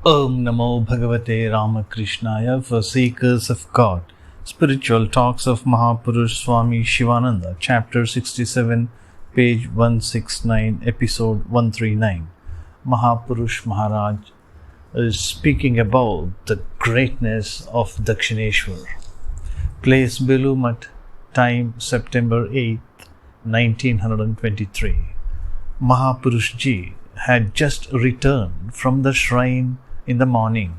Om Namo Bhagavate Ramakrishnaaya for Seekers of God. Spiritual Talks of Mahapurush Swami Shivananda, Chapter 67, page 169, Episode 139. Mahapurush Maharaj is speaking about the greatness of Dakshineswar. Place Belur, time September 8th, 1923. Mahapurush Ji had just returned from the shrine in the morning.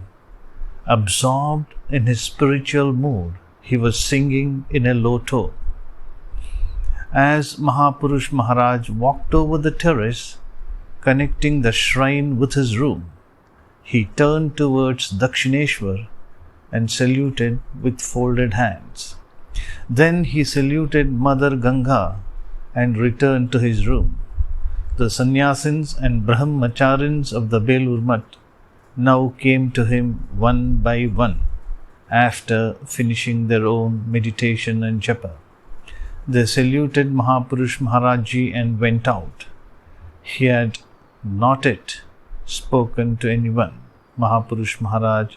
Absorbed in his spiritual mood, he was singing in a low tone. As Mahapurush Maharaj walked over the terrace, connecting the shrine with his room, he turned towards Dakshineswar and saluted with folded hands. Then he saluted Mother Ganga and returned to his room. The sannyasins and brahmacharins of the Belur Mutt now came to him one by one after finishing their own meditation and japa. They saluted Mahapurush Maharajji and went out. He had not yet spoken to anyone. Mahapurush Maharaj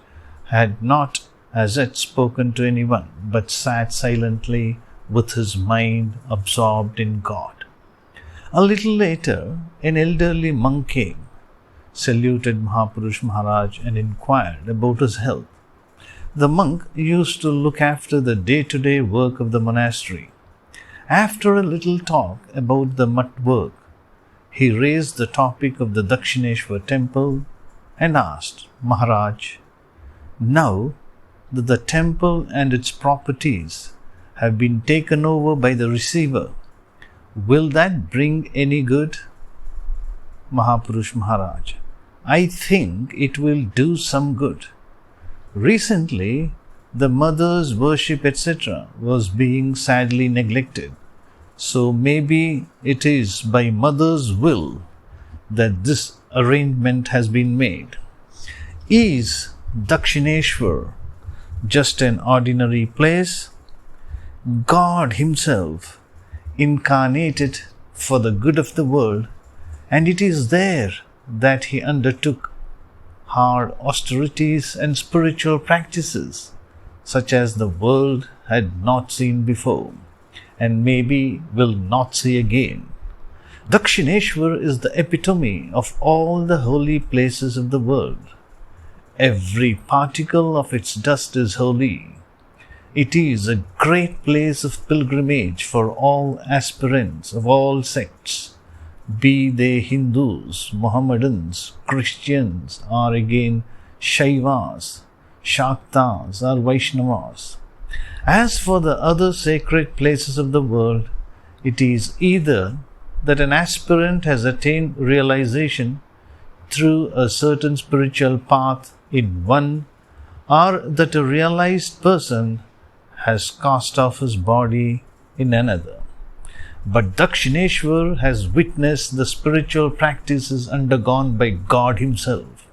had not as yet spoken to anyone, but sat silently with his mind absorbed in God. A little later, an elderly monk came, saluted Mahapurush Maharaj and inquired about his health. The monk used to look after the day-to-day work of the monastery. After a little talk about the mutt work, he raised the topic of the Dakshineswar temple and asked, Maharaj, now that the temple and its properties have been taken over by the receiver, will that bring any good? Mahapurush Maharaj, I think it will do some good. Recently, the mother's worship, etc., was being sadly neglected. So maybe it is by mother's will that this arrangement has been made. Is Dakshineswar just an ordinary place? God Himself incarnated for the good of the world, and it is there that He undertook hard austerities and spiritual practices such as the world had not seen before and maybe will not see again. Dakshineswar is the epitome of all the holy places of the world. Every particle of its dust is holy. It is a great place of pilgrimage for all aspirants of all sects, be they Hindus, Mohammedans, Christians, or again Shaivas, Shaktas, or Vaishnavas. As for the other sacred places of the world, it is either that an aspirant has attained realization through a certain spiritual path in one, or that a realized person has cast off his body in another. But Dakshineswar has witnessed the spiritual practices undergone by God Himself.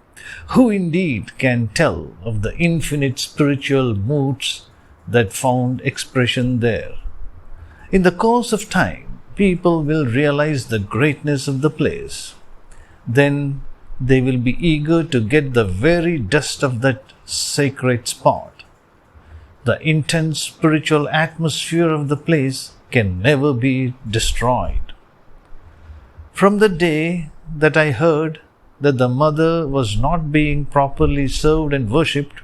Who indeed can tell of the infinite spiritual moods that found expression there? In the course of time, people will realize the greatness of the place. Then they will be eager to get the very dust of that sacred spot. The intense spiritual atmosphere of the place can never be destroyed. From the day that I heard that the mother was not being properly served and worshipped,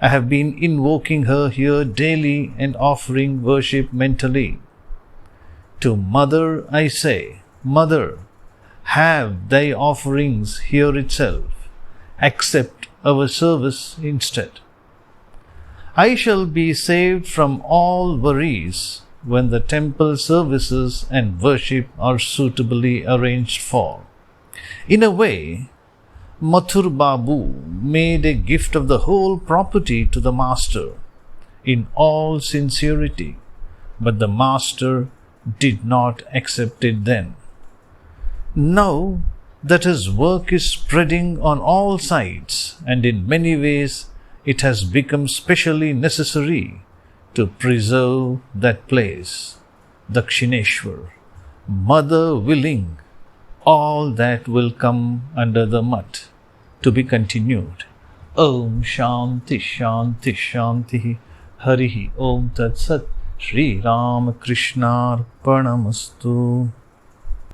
I have been invoking her here daily and offering worship mentally. To Mother I say, Mother, have thy offerings here itself. Accept our service instead. I shall be saved from all worries when the temple services and worship are suitably arranged for. In a way, Mathur Babu made a gift of the whole property to the master in all sincerity, but the master did not accept it then. Now that his work is spreading on all sides, and in many ways it has become specially necessary to preserve that place, Dakshineswar, Mother willing, all that will come under the mutt. To be continued. Om Shanti Shanti Shanti. Harihi Om Tat Sat. Shri Ramakrishna Arpanamastu.